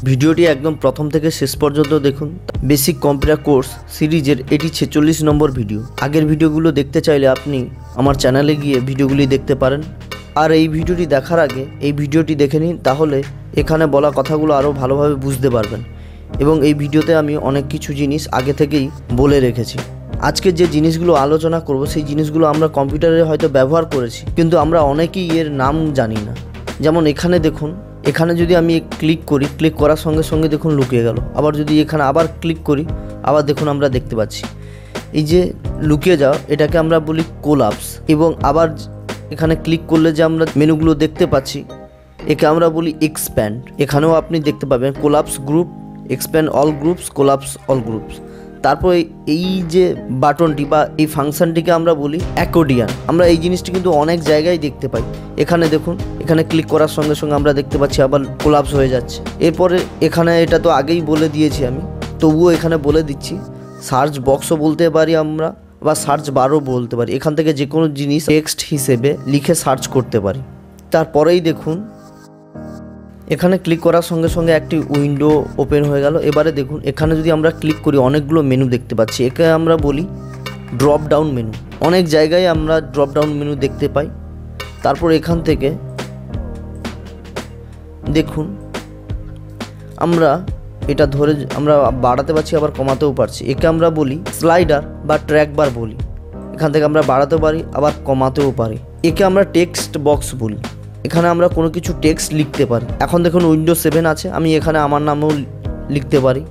ভিডিওটি একদম প্রথম থেকে শেষ পর্যন্ত দেখুন। বেসিক কম্পিউটার কোর্স সিরিজের এটি 46 নম্বর ভিডিও। আগের ভিডিওগুলো দেখতে চাইলে আপনি আমার চ্যানেলে গিয়ে ভিডিওগুলি দেখতে পারেন। আর এই ভিডিওটি দেখার আগে এই ভিডিওটি দেখে নিন, তাহলে এখানে বলা কথাগুলো আরও ভালোভাবে বুঝতে পারবেন। এবং এই ভিডিওতে আমি অনেক কিছু জিনিস আগে থেকেই বলে রেখেছি। আজকে যে জিনিসগুলো আলোচনা করব সেই জিনিসগুলো আমরা কম্পিউটারে হয়তো ব্যবহার করেছি, কিন্তু আমরা অনেকেই এর নাম জানি না। যেমন এখানে দেখুন, এখানে যদি আমি ক্লিক করি, ক্লিক করার সঙ্গে সঙ্গে দেখুন লুকিয়ে গেল। আবার যদি এখানে আবার ক্লিক করি, আবার দেখুন আমরা দেখতে পাচ্ছি এই যে লুকিয়ে যাওয়া, এটাকে আমরা বলি কোলাপস। এবং আবার এখানে ক্লিক করলে যে আমরা মেনুগুলো দেখতে পাচ্ছি, একে আমরা বলি এক্সপ্যান্ড। এখানেও আপনি দেখতে পাবেন collapse group, expand all groups, collapse all groups. তারপর এই যে বাটনটি বা এই ফাংশনটিকে আমরা বলি অ্যাকর্ডিয়ান। আমরা এই জিনিসটি কিন্তু অনেক জায়গায় দেখতে পাই। এখানে দেখুন, এখানে ক্লিক করার সঙ্গে সঙ্গে আমরা দেখতে পাচ্ছি আবার কোলাপস হয়ে যাচ্ছে। এরপরে এখানে এটা তো আগেই বলে দিয়েছি আমি, তবুও এখানে বলে দিচ্ছি সার্চ বক্সও বলতে পারি আমরা, বা সার্চ বারও বলতে পারি। এখান থেকে যে কোনো জিনিস টেক্সট হিসেবে লিখে সার্চ করতে পারি। তারপরেই দেখুন এখানে ক্লিক করার সঙ্গে সঙ্গে একটি উইন্ডো ওপেন হয়ে গেল। এবারে দেখুন এখানে যদি আমরা ক্লিক করি অনেকগুলো মেনু দেখতে পাচ্ছি। একে আমরা বলি ড্রপ ডাউন মেনু। অনেক জায়গায় আমরা ড্রপ ডাউন মেনু দেখতে পাই। তারপর এখান থেকে দেখুন আমরা এটা ধরে আমরা বাড়াতে পারছি, আবার কমাতেও পারছি। একে আমরা বলি স্লাইডার বা ট্র্যাক বার বলি। এখান থেকে আমরা বাড়াতেও পারি, আবার কমাতেও পারি। একে আমরা টেক্সট বক্স বলি। এখানে আমরা কোনো কিছু টেক্সট লিখতে পারি। এখন দেখুন উইন্ডো 7 আছে, আমি এখানে আমার নামও লিখতে পারি।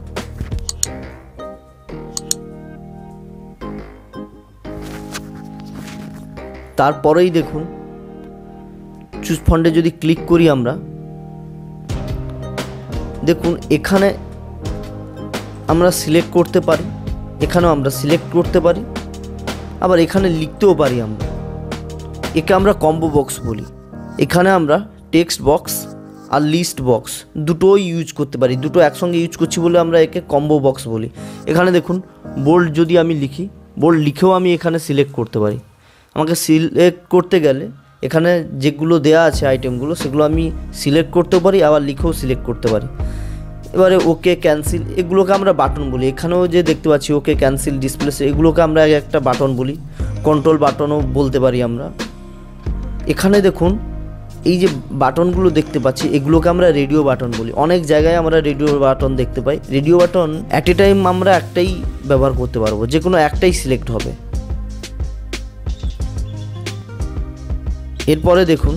তারপরেই দেখুন চুজ ফন্টে যদি ক্লিক করি আমরা, দেখুন এখানে আমরা সিলেক্ট করতে পারি, এখানেও আমরা সিলেক্ট করতে পারি, আবার এখানে লিখতেও পারি আমরা। একে আমরা কম্বো বক্স বলি। এখানে আমরা টেক্সট বক্স আর লিস্ট বক্স দুটোই ইউজ করতে পারি। দুটো একসঙ্গে ইউজ করছি বলে আমরা একে কম্বো বক্স বলি। এখানে দেখুন বোল্ড যদি আমি লিখি, বোল্ড লিখেও আমি এখানে সিলেক্ট করতে পারি। আমাকে সিলেক্ট করতে গেলে এখানে যেগুলো দেয়া আছে আইটেমগুলো, সেগুলো আমি সিলেক্ট করতেও পারি, আবার লিখেও সিলেক্ট করতে পারি। এবারে ওকে ক্যান্সেল, এগুলোকে আমরা বাটন বলি। এখানেও যে দেখতে পাচ্ছি ওকে ক্যান্সেল ডিসপ্লে, এগুলোকে আমরা একটা বাটন বলি। কন্ট্রোল বাটনও বলতে পারি আমরা। এখানে দেখুন এই যে বাটনগুলো দেখতে পাচ্ছি, এগুলোকে আমরা রেডিও বাটন বলি। অনেক জায়গায় আমরা রেডিও বাটন দেখতে পাই। Radio button at a time আমরা একটাই ব্যবহার করতে পারবো, যে কোনো একটাই সিলেক্ট হবে। এরপরে দেখুন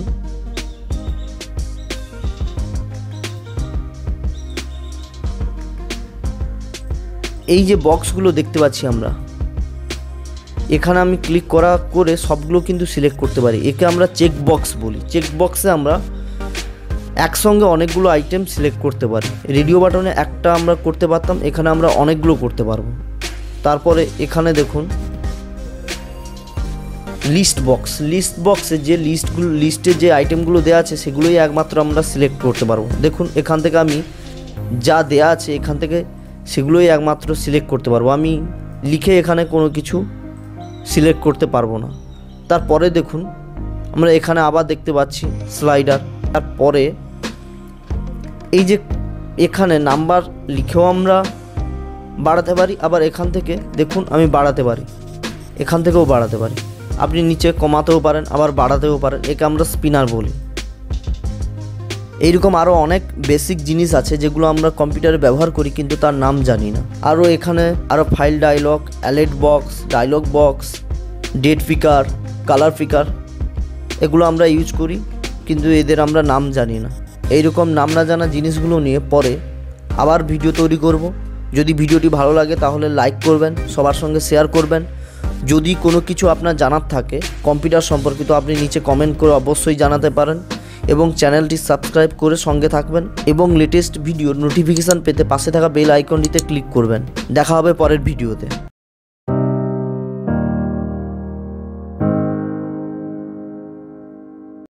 এই যে বক্সগুলো দেখতে পাচ্ছি আমরা, এখানে আমি ক্লিক করে সবগুলো কিন্তু সিলেক্ট করতে পারি। একে আমরা চেক বক্স বলি। চেক বক্সে আমরা একসঙ্গে অনেকগুলো আইটেম সিলেক্ট করতে পারি। রেডিও বাটনে একটা আমরা করতে পারতাম, এখানে আমরা অনেকগুলো করতে পারবো। তারপরে এখানে দেখুন লিস্ট বক্স। লিস্ট বক্সে যে লিস্টে যে আইটেমগুলো দেওয়া আছে সেগুলোই একমাত্র আমরা সিলেক্ট করতে পারবো। দেখুন এখান থেকে আমি যা দেয়া আছে এখান থেকে সেগুলোই একমাত্র সিলেক্ট করতে পারবো। আমি লিখে এখানে কোনো কিছু সিলেক্ট করতে পারবো না। তারপরে দেখুন আমরা এখানে আবার দেখতে পাচ্ছি স্লাইডার। তারপরে এই যে এখানে নাম্বার লিখেও আমরা বাড়াতে পারি, আবার এখান থেকে দেখুন আমি বাড়াতে পারি, এখান থেকেও বাড়াতে পারি। আপনি নিচে কমাতেও পারেন, আবার বাড়াতেও পারেন। একে আমরা স্পিনার বলি। এইরকম আরও অনেক বেসিক জিনিস আছে যেগুলো আমরা কম্পিউটারে ব্যবহার করি, কিন্তু তার নাম জানি না। আরও এখানে file dialog, alert box, dialog box, date picker, colour picker, এগুলো আমরা ইউজ করি, কিন্তু এদের আমরা নাম জানি না। এইরকম নাম না জানা জিনিসগুলো নিয়ে পরে আবার ভিডিও তৈরি করব। যদি ভিডিওটি ভালো লাগে তাহলে লাইক করবেন, সবার সঙ্গে শেয়ার করবেন। যদি কোনো কিছু আপনার জানার থাকে কম্পিউটার সম্পর্কিত, আপনি নিচে কমেন্ট করে অবশ্যই জানাতে পারেন। এবং চ্যানেলটি সাবস্ক্রাইব করে সঙ্গে থাকবেন, এবং লেটেস্ট ভিডিওর নোটিফিকেশান পেতে পাশে থাকা বেল আইকনটিতে ক্লিক করবেন। দেখা হবে পরের ভিডিওতে।